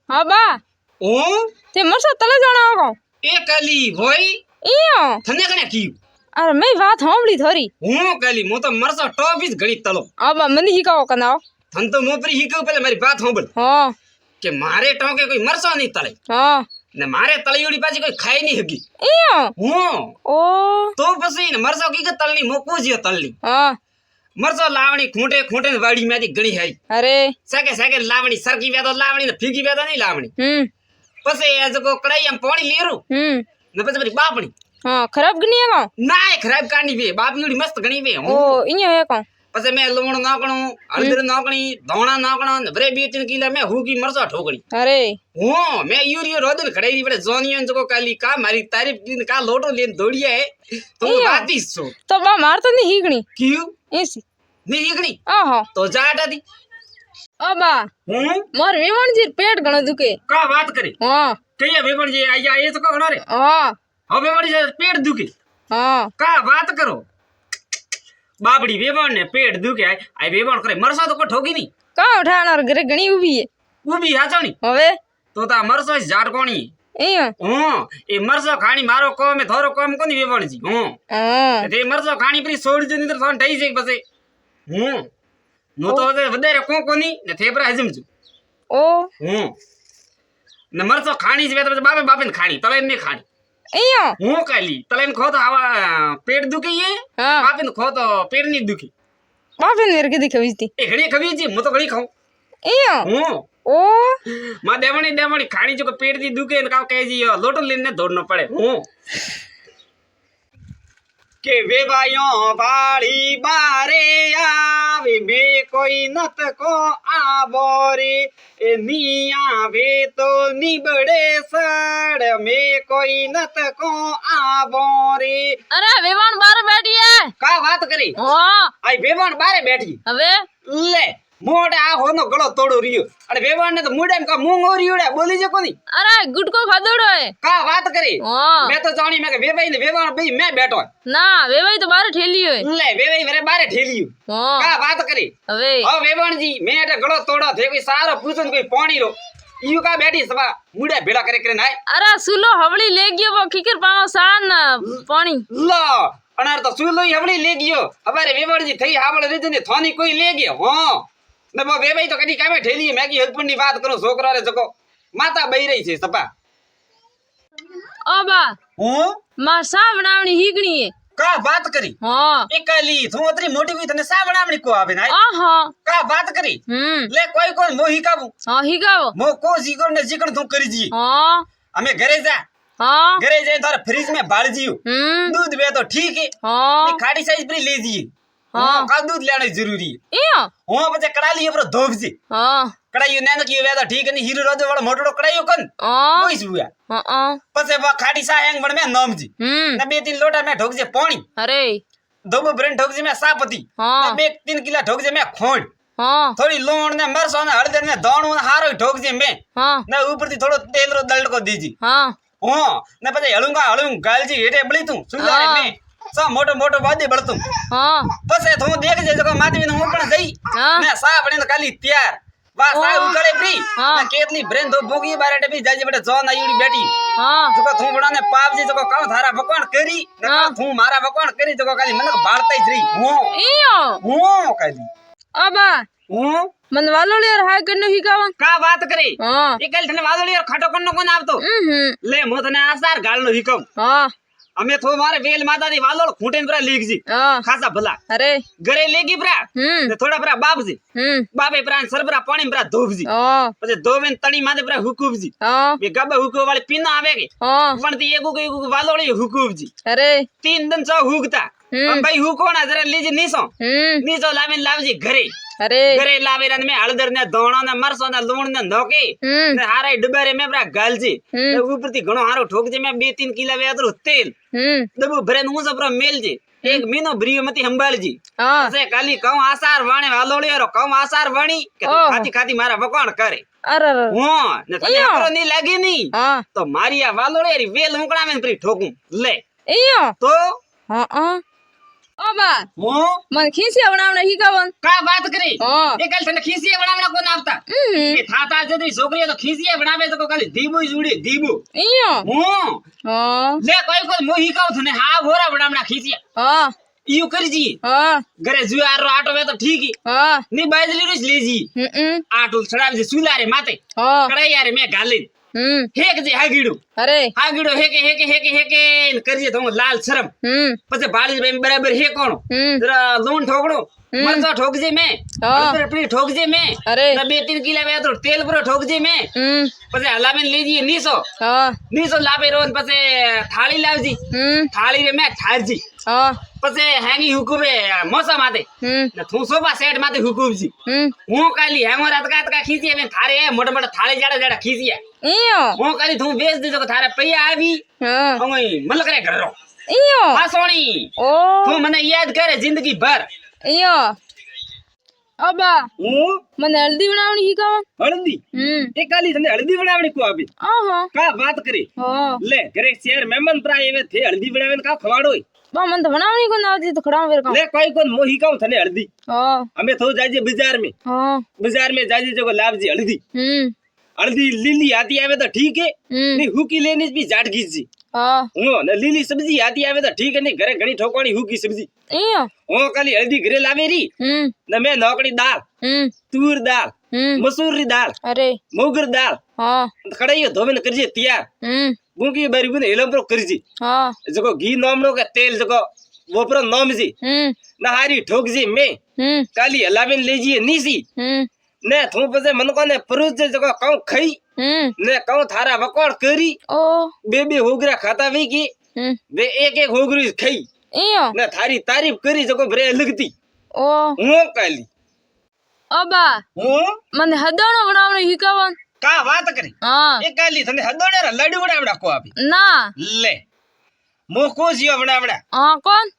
હા બા હું તે મરસો તલે જણાવો કો એ કલી ભોઈ ઈયો થને કને કીયું અરે મેં વાત સાંભળી થોરી હું કલી મો તો મરસો ટોપી જ ઘણી તલો હા બા મને શીખાવો કનાવો થન તો મોપરી હી કહું પેલા મારી વાત સાંભળ હા કે મારે ટોકે કોઈ મરસો નહીં તળે હા ને મારે તળીઓડી પાછી કોઈ ખાઈ નહીં હગી ઈયો હું ઓ તો પછી ને મરસો કી કે તળની મોકું જ્યો તળની હા મરસો લાવણી ખૂંટે ખૂંટે ને વાડી માંથી ઘણી હારી અરે સાકે સાકે લાવણી સરકી વેદો લાવણી ને ફીગી વેદો નહીં લાવણી પછી એ જો કડાઈ એમ પાણી લેરું ને પછી બધી બાપણી હા ખરાબ ગણી કો ના ખરાબ કાઢી વે બાપીડી મસ્ત ઘણી વે ઓ ઈયો હે કો પછી મેં લૂણ નાખણું હળદર નાખણી ધોણા નાખણા ને બરે 2-3 કિલો મેં હુકી મરચા ઠોકણી અરે હું મેં યુરિયો રોદન કડાઈ પડે જોનિયન જો કાલી કા મારી તારીફ દીન કા લોટો લેન દોડિયા હે તો વાતીસ છો તો બા માર તો ની હીગણી ક્યું એસી ની હીગણી આહો તો જાટાતી ઓ બા હું મોર વેવણજી પેટ ઘણો દુખે કા વાત કરી હા કયા વેવણજી આયા એ તો કહો રે હા હવે વેવણજી પેટ દુખે હા કા વાત કરો બાબડી વેવણ ને પેટ દુખે આ વેવણ કરે મરસા તો કો ઠોકી ની કા ઉઠાણર ઘરે ઘણી ઊભી હે ઊભી હાચણી હવે તો તા મરસો ઝાડ કોણી ઈયો હું એ મરસો ખાણી મારો કોમે થોરો કોમ કોની વેવણજી હું હા તે મરસો ખાણી પરી છોડી દે નીતર થોન થઈ જાય પછી હું નો તો વધારે કોની ને થેપરા હજમજો ઓ હું ને મરસો ખાણી છે તો બાપે બાપે ખાણી તલે ને ખાણી ઈયો હું કાલી તલે ખો તો આવા પેટ દુખી હે હા બાપે ખો તો પેટ ની દુખી બાપે ને કદી ખવીતી એ ઘણી ખવી છે હું તો ઘણી ખાઉં ઈયો હું ઓ માં દેવણી ખાણી જો કે પેટ થી દુખે ને કાવ કહેજી લોટો લઈને દોડનો પડે હું કે વેવાયો વાળી બારે આવે બે કોઈ નત કો આવો રે એ ની આવે તો નીબડે સડ મે કોઈ નત કો આવો રે અરે વેવણ બાર બેઠી હે કા વાત કરી હા આ વેવાણ બારે બેઠી હવે લે મોડે આ હોનો ગળો તોડો રહ્યો અને વેવાણ ને તો મુડે કા મૂંગો રહ્યોડે બોલી જો કોની અરે ગુટકો ખાધોડો હે કા વાત કરી હા મેં તો જાણી મેં કે વેવાઈ ને વેવાણ બે મેં બેઠો ના વેવાઈ તો બાર ઠેલી હોય લે વેવાઈ વરે બારે ઠેલ્યું હા કા વાત કરી હવે હવે વેવાણજી મેં એટલે ગળો તોડો થે કોઈ સારો પૂછો ને કોઈ પાણી રો ઈયુ કા બેઠી સવા મુડે ભેળા કરે નાય અરે સુલો હવળી લે ગયો વો ખીકર પાવો સાન પાણી લો અનાર તો સુલોઈ હવળી લે ગયો હવારે વેવાણજી થઈ હાવળ રીત ને થોની કોઈ લે ગયો હા ને બો વેવાઈ તો કદી કામે ઠેલી મેગી હસબન્ડ ની વાત કરું છોકરા રે જકો માતા બઈ રહી છે સપા ઓ બા હું માર સા બનાવણી હીગણી હે કા વાત કરી હા એકલી તું અતરી મોટી વી તને સા બનાવણી કો આવે નાય આહા કા વાત કરી લે કોઈ મો હિકાવું હા હીગાવો મો કો જીગર ને જીગર તું કરી જી હા અમે ઘરે જા હા घरे जाए तो फ्रिज में बाल जियो दूध वे तो ठीक है हाँ खाड़ी साइज पर ले जिए हाँ का दूध लेना जरूरी है इयो हो बच्चे कड़ाली पर धोब जी हाँ कड़ाई ने तो की वे तो ठीक नहीं हीरो रोदे वाला मोटो कड़ाई कन हाँ कोई सुया हाँ पसे वो खाड़ी सा हैंग बन में नाम जी ना 2-3 लोटा में ढोक जे पानी अरे दो ब्रेन ढोक जे में सापती हाँ ना 2-3 किलो ढोक जे में खोंड हाँ थोड़ी लूण ने मरसो ने हळदर ने दाणो ने हारो ढोक जे में हाँ ना ऊपर थी थोड़ो तेल रो दल्ड को दीजी हाँ हाँ ने पता हलूंगा गालजी हेटे बળી તું સુધારે મે સા મોટો વાદે બળતું हाँ પછી તું દેખ જે જકો માધવી હું પણ જઈ ને સા બણી તો કાલી તૈયાર વા સા ઉકળે ફ્રી ને કેટલી બ્રેન ધો ભોગી બારેટે બી જાજે બેટે જોન આયુડી બેઠી हाँ જકો તું બણાને પાવજી જકો કાવ થારા ભગવાન કરી ને કાવ તું મારા ભગવાન કરી જકો કાલી મને બાળતાઈ જ રહી હું इयो કાલી ओ बा હું मन वालोली और हाय करने हीगावा કા વાત કરી हाँ એ કાલ તને વાદળી ઓર ખાટો કણનો કોણ આવતો લે મો તને આસાર ગાળનો હિકમ हाँ અમે થો મારે વેલ માતા દી વાલોળ ખૂંટેન પરા લીગજી हाँ ખાસા ભલા अरे ઘરે લેગી પરા ને થોડા પરા બાપજી બાપે પરા સરબરા પાણી પરા ધોબજી हाँ પછી ધોવેન તણી માથે પરા હુકુબજી हाँ બે ગબે હુકુ વાળી પીનો આવે કે हाँ પણ તી એગુ વાલોળી હુકુબજી अरे 3 दिन સો હુકતા ભાઈ હુકોણા જરા લીજી નીસો લાવજી ઘરે अरे ઘરે લાવે ને મે હળદર ને ધોણો ને મરસો ને લૂણ ને નોકે ને હારે ડુબારે મે પરા ગાલજી ને ઉપરથી ઘણો હારો ઠોકજે મે 2-3 કિલા વેતરો તેલ દબુ ભરે હું સપરો મેલજી એક મીનો બ્રિયમતી સંભાળજી हाँ સે કાલી કઉ આસાર વાણે વાલોળીરો કઉ આસાર વણી કે તું ખાતી ખાતી મારા વકોણ કરે अरे હું ને તને ખરો ની લાગી ની हाँ તો મારી આ વાલોળીરી વેલ ઉકળામે ને પરી ઠોકું લે इयो તો हाँ हाँ ઓ બા હું મને ખીસી બનાવને શીખવન કા વાત કરી હા એ કાલ તને ખીસીએ બનાવડા કોણ આવતા એ થાતા જતી છોકરીઓ તો ખીસીએ બનાવે તો ખાલી ધીબુ જ ઉડી ધીબુ ઈયો હું હા લે કોઈ મો હિકાવ થને હા ભોરા બનાવડા ખીસીએ હા ઈયું કરજી હા ઘરે જુવારો આટો વે તો ઠીક હા ની બાજલી જ લેજી આટો છડાવજે સુલારે માતે હા કડાઈ યાર મે ગાલી હેક જે હાગીડું અરે હાગીડો હેકે ને કરજે તો લાલ શરમ પછી ભાળી બેન બરાબર હે કોણ જરા લોન ઠોકડો મરચો ઠોકજે મે હળદર પડી ઠોકજે મે અરે 2-3 કિલા વે તો તેલ પૂરો ઠોકજે મે પછી હલાવીને લેજી નીસો હા નીસો લાવે રોન પછી થાળી લાવજી થાળી રે મે ઠારજી હા પછી હેંગી હુકુમે મોસા માતે ને તું સોફા સેટ માતે હુકુમજી હું કાલી હેંગો રાતકા ખીચી મે થારે મોટા મોટા થાળી જાડા ખીચી ઈયો હું કાલી તું બેચ દીધો કે થારે પૈયા આવી હા અમે મલકરે ઘરો ઈયો હા સોણી ઓ તું મને યાદ કરે જિંદગી ભર ઈયો અબા હું મને હલ્દી બનાવણી શીખવન હળદી એ કાલી તને હળદી બનાવણી કો આપી આહા કા વાત કરી હા લે ઘરે શેર મહેમાન પ્રાય એવે થે હળદી બનાવીને કા ખવાડોય બા મને તો બનાવણી કોણ આવતી તો ખડાવ વેર કામ લે કોઈ કોન મોહી કાઉ થને હળદી હા અમે થો જાજે बाजार में जाजे जगह लाभजी हल्दी हल्दी लीली आती आवे तो ठीक है नहीं हुकी लेनी भी जाट घीची हाँ हो ने लीली सब्जी आती आवे तो ठीक है नहीं घरे घणी ठोकवानी हुकी सब्जी हो खाली हल्दी घरे लावे री ने मैं नौकड़ी दाल तूर दाल मसूर री दाल अरे मोगर दाल हाँ कड़ाई धोबन करजे तैयार बुंकी बारी बुने हेलम प्रो करजी हाँ जको घी नामनो के तेल जको वो प्रो नाम जी नहारी ठोक जी में काली हलावेन लेजी नीसी ने थू पसे मन को ने परुज जे जको कौ खई ने कौ थारा वकोड़ करी ओ बे होगरा खाता वी की बे एक होगरी खई इयो ने थारी तारीफ करी जको भरे लगती ओ हूं काली अबा हूं मने हदणो बनावणे हिकावन का बात करी हां ए काली तने हदोड़े लड्डू बनावड़ा को आपी ना ले मो को जियो बनावड़ा हां कौन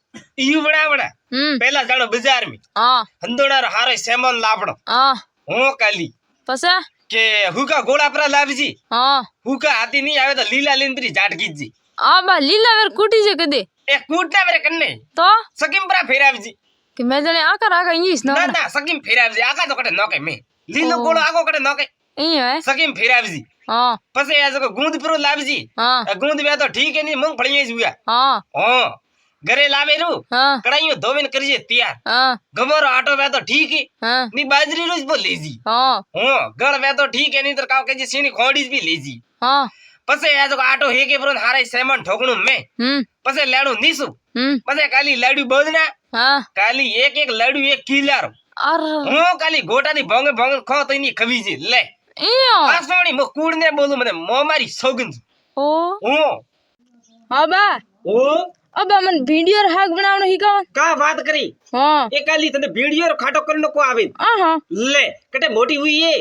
इयू बनावड़ा पहला जानो बाजार में हां हंदोड़ा रो हारो सेमन लापड़ो हां हूं काली पसे के हुका गोला पर लावजी हां हुका हाथी नहीं आवे तो लीला लेंद्री जाट कीजी आबा लीला वेर कूटी जे कदे ए कूटना मेरे कन्ने तो सकिम परा फेरावजी कि मैं जने आकर आका इंग्लिश ना ना सकिम फेरावजी आका तो कटे नोके में लीलो गोलो आको कटे नोके इयो है सकिम फेरावजी हां पसे आ जको गूंद पुरो लावजी हां गूंद वे तो ठीक है नहीं मूंगफली में जुआ हां हां घरे लावे रू हां कड़ाईयो धोवेन करजे तैयार हां गबरो आटो वे तो ठीक है हां नी बाजरी रोज बो लेजी हां हां गड़ वे तो ठीक है नहीं तो काव के सीनी खोडीज भी लेजी हां पसे आ जको आटो हेके पुरो हारे सेमन ठोकणु में पसे लाडू नीसु पसे काली लाडू बोदना हां काली एक लाडू एक किलारो अरे हूं काली गोटा नी भोंगे भोंगे खो तो इनी खवीजी ले इयो आसोणी मो कूड़ने बोलू मने मो मारी सौगंध ओ हूं अबा ओ अबा मन भिंडियो र हाक बनावणो हिकावन का बात करी हां ए काली तने भिंडियो रो खाटो करनो को आवे आहा ले कटे मोटी हुई ये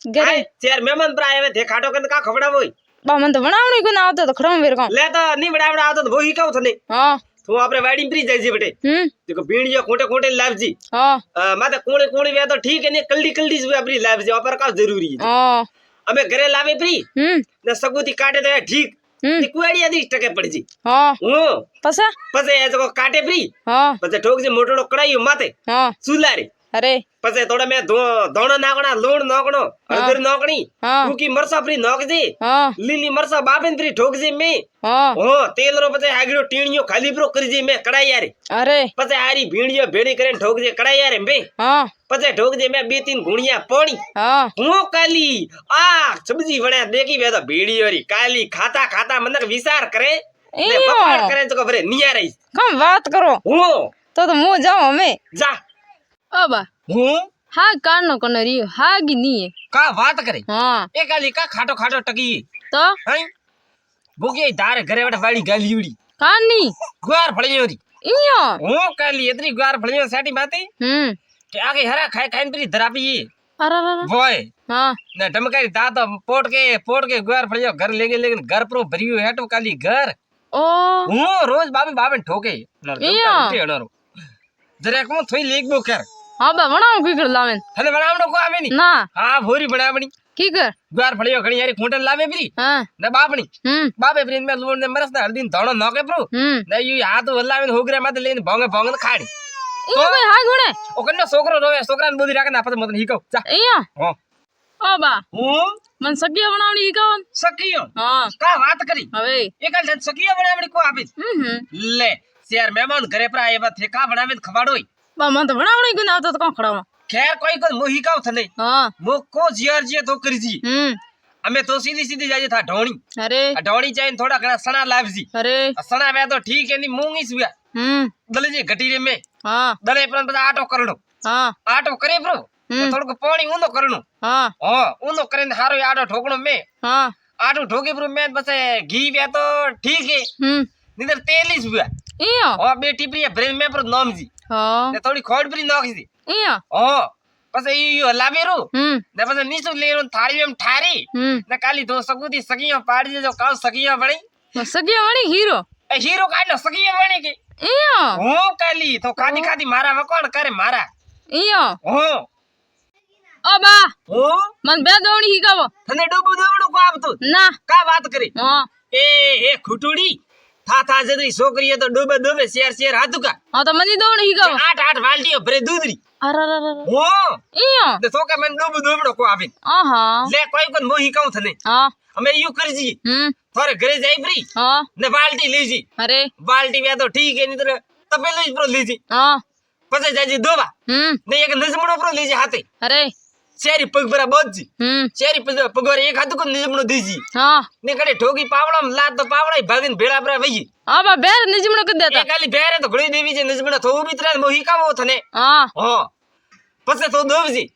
घरे चार मेहमान पर आवे थे खाटो करन का खबड़ावो बा मन तो बनावणी कोन आवतो तो खड़म वेर काम ले तो नी बड़ा आवतो तो वो ही कहू थने हां तो आपरे वाडी प्री जाई जे बेटे देखो भिंडियो खोटे खोटे लावजी हां माते कोणे कोणे वे तो ठीक है ने कल्डी कल्डी जो अपनी लावजी पर का जरूरी है हां अबे घरे लावे प्री ने सगुती काटे दे ठीक नी कुआड़ी आदि टके पड़जी हां ओ पसा पसे ए जको काटे प्री हां पसे ठोक जे मोटो कड़ाई माते हां सुलारी अरे पसे थोड़ा मैं दोणो नाकणा लोण नाकणो हळदर नाकणी हां कुकी मरसा प्री नाक जे हां લીલી મરસા બાબેન પ્રી ઠોક જે મે हां हो तेल रो पसे આગળો ટીણીયો ખાલી પ્રો કરી જે મે કડાઈ યાર अरे पसे आरी भीड़ियो भेड़ी करे ठोक जे कड़ाई यार बे हां पसे ठोक जे मैं 2-3 गुणिया पानी हां हूं काली आ सब्जी बने देखी वे तो भीड़ियो री काली खाता खाता मनक विचार करे ने बपाड़ करे तो भरे निया रही कम बात करो हो तो मु जाओ हमें जा अबा हूं हा कानो कोन रियो हागी नी है का बात करे हां ए काली का खाटो खाटो टकी तो हैं भूखे दार घरे बैठे बाड़ी गालीउड़ी कानी गुआर फळियो री इयो हो काली इतनी गुआर फळियो साटी बाते के आगे हरा खाए खाइन प्री धरापी अरे अरे बोय हां ने डमकारी दात पोट के गुआर फळियो घर लेगे लेकिन घर प्रो भरियो हेटो काली घर ओ हूं रोज बाबे ठोके इयो जरे को थोई लेग बो कर हां बा बनाओ की कर लावेन हने बनावणो को आवे नी ना हां भोरी बनावणी की कर द्वार फड़ियो घणी यारी खूंटन लावे प्री हाँ ने बापणी हम्म बापे प्री में लूण ने मरस ने हल्दी धणो नोके प्रो ने यू हाथ हलावे ने होगरे मत लेने भोंगे भोंगे खाड़ी इया कोई हाथ घोड़े ओ कन्नो छोकरो रोवे छोकराने बोली राखे ना पत मत हिको जा इया हो ओ बा હું मन सगिया बनावनी ही कौन સકિયો हाँ કા વાત કરી हवे એકલ જન સકિયો બનાવડી કો આપી લે શેર મહેમાન ઘરે પર આયા થેકા બનાવે ખવાડોય बा मन तो बनावनी कोई ना तो कौन खड़ा हुआ ખેર કોઈ કોઈ મોહી કાવ થને हाँ મો કો જીઆર જે તો કરી જી અમે તો સીધી સીધી જાજે થા ઢોણી अरे આ ઢોણી ચાઈને થોડા ઘણા સણા લાવજી अरे સણા વે તો ઠીક એની મૂંગી સુયા દલે જે ઘટી રે મે हाँ દલે પર બધા આટો કરણો हाँ આટો કરે બ્રો થોડું પાણી ઊંધો કરણો हाँ હા ઊંધો કરીને હારો આટો ઠોકણો મે हाँ આટો ઠોકી બ્રો મે પછી ઘી વે તો ઠીક હે નીદર તેલી સુયા इया હા બે ટીપરી બ્રેન મે પર નામજી हाँ ને થોડી ખોડ પરી નાખી દી इया હા પછી ઈ હલાવેરું ને પછી નીચું લેરું થાળી એમ ઠારી ને કાલી તો સગુદી સગીયો પાડી દેજો કાવ સગીયો બણી सगिया वाली हीरो એ હીરો કાઢો સગીયો બણી કે इया હું કાલી તો ખાધી ખાધી મારા વકોણ કરે મારા इया હું ओ बा હું मन बे दौड़ी ही कहो તને ડૂબું દવડું કો આપતું ना કા વાત કરી हाँ એ ખુટુડી થા જદી છોકરીએ તો ડૂબે ડૂબે શેર શેર હાથું કા हाँ तो मनी दौड़ी ही कहो આઠ આઠ વાલટીઓ ભરે દૂધરી अरे अरे अरे હું इया ને તો કે મને ડૂબું દવડું કો આપી हाँ લે કોઈ કોઈ મોહી કહું થને हाँ અમે યુ કરજી થોરે ઘરે જાય ફ્રી हाँ ને બાલ્ટી લેજી अरे બાલ્ટી વે તો ઠીક હે નીતર તપેલું જ પ્રો લેજી हाँ પછી જાજી દોવા ને એક નજમણો પ્રો લેજી હાથે अरे શેરી પગ બરા બોજી શેરી પગવાર એક હાથું કો નજમણો દેજી हाँ ને કડે ઠોકી પાવડા લાત તો પાવડા ભાગીને ભેળા ભરા વઈ हाँ बा बेर निजमणो कर देता એ ખાલી ભેરે તો ઘડી દેવી છે નજમણો થોવું મિત્ર મોહી કાવો થને हाँ હો પછી તો દોવજી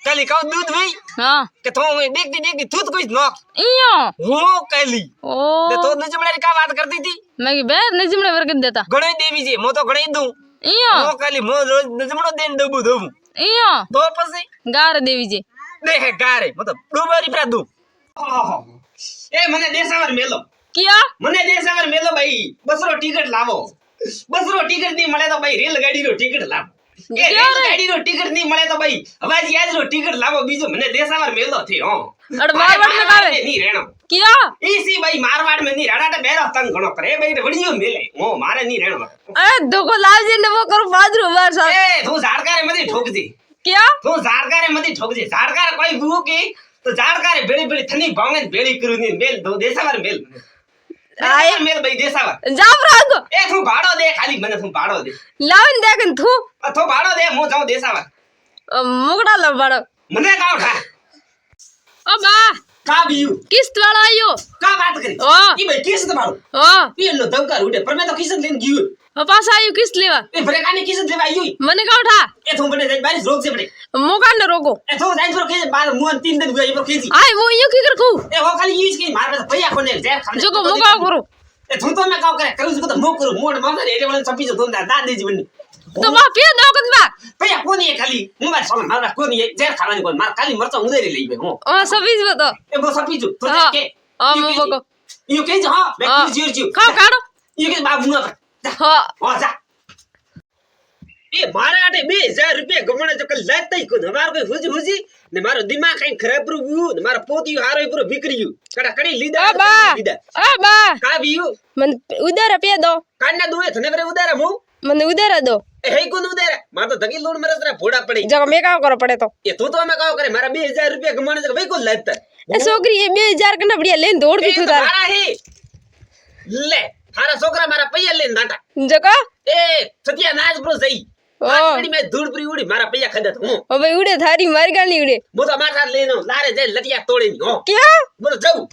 કાલી કાવ દૂધ વઈ हाँ કે તો દેખતી દેખતી થૂત કોઈ નોક इया હો કાલી ओ ને તો નજમણાની કા વાત કરતી હતી मैं की बेर निजमणो कर देता ઘણી દેવી છે મો તો ઘણી દઉં इया હો કાલી મો રોજ નજમણો દેન દબુ દબુ इया તો પછી गार देवी जी દેહે ગારે મતલબ ડુબારી પ્રા દઉં એ મને દેસાવર મેલો किया મને દેસાવર મેલો ભાઈ બસરો ટિકિટ લાવો બસરો ટિકિટ નહીં મળે તો ભાઈ રેલગાડીનો ટિકિટ લાવો એ રેલગાડીનો ટિકિટ નહીં મળે તો ભાઈ હવાજી આજનો ટિકિટ લાવો બીજો મને દેસાવર મેલો થી હો अरे मारवाड़ में कावे નહીં રેણો किया ઈસી ભાઈ મારવાડ में નહીં રાડા બેરો તંગ ઘણો કરે એ ભાઈ વડિયો મેલે હો મારે નહીં રેણો अरे देखो लालजी ने वो करो बादरू बार साहब એ તું ઝાડકારે મધી ઠોકજી क्या તું ઝાડકારે મધી ઠોકજી ઝાડકારે કોઈ બુ કે તો ઝાડકારે ભેળી ભેળી થની ભાંગે ભેળી કરું ની મેલ દો દેસાવર મેલ आए મેલ ભાઈ દેસાવર जाम रागो એ તું ભાડો દે ખાલી મને તું ભાડો દે लावन देखन थू તો ભાડો દે હું જાઉં દેસાવર मुगड़ा लबाड़ो મને કાવ ઠા ओ बा કા બીયુ किस्त वाला आयो કા વાત કરી ओ ઈ ભાઈ કિસ તમારું ओ પીએનો ધમકાર ઉડે પર મેં તો કિસ લઈને ગયું पास आयो किस्त लेवा એ ભરેકાની કિસ લેવા આવ્યું मने का उठा એ તું બને જાય બારી રોક છે પડે मुका न रोको એ તું જાય પર કે બાર મુન 3 दिन ગઈ પર કેજી आए वो यूं की कर खू એ હો ખાલી યુઝ કે માર પાસે ભૈયા કોને ઝેર ખાને जो को मुका करो એ તું તો મે કાવ કરે કરું છું તો મો કરું મોડ માથે એટલે મને ચપી જો દોંદા દા દેજી બની तो वा पिया दो कद बा ભૈયા કોની એ ખાલી હું માર સોલ માર કોની એ ઝેર ખાવાની કોણ માર ખાલી મરચા ઉદેરી લઈ બે હો ओ सबीज बतो એ બો ચપી જો તો हाँ કે हाँ मो बको યુ કે હા મે हाँ જીર જીર खाओ काढ़ो યુ કે બા મુના हाँ ઓ જા એ મારા આટે 2000 રૂપિયા ગમણે જો કલ લાતઈ કો હમાર કોઈ હુજી ને મારો દિમાગ કઈ ખરાબ રૂ ને મારો પોતિયો હારો પૂરો વિકરીયું કડા કડી લીધા લીધા ओ बा કા બીયુ मन उधर पे दो કાના દુએ થને બરે ઉદારા મુ मन उधर दो એ હઈ કોન ઉદારા માર તો ધગી લોડ મરસરા ફોડા પડી जगह में का करो पड़े तो એ તું તો અમે કાવ કરે મારા 2000 રૂપિયા ગમણે જો વઈ કો લાતતા ए छोकरी ये 2000 कना बढ़िया लेन दौड़ की तू तार મારા હે લે હારા છોકરા મારા પૈયા લઈને દાંટા जगह એ સતિયા નાજ પ્રો સહી આકડી મે ધૂળ પરી ઉડી મારા પૈયા ખદત હું ओ भाई उड़े थारी मार गाली उड़े મો તો માર સાથ લેનો લારે જાય લટિયા તોડીને હો क्या બોલો જાઉં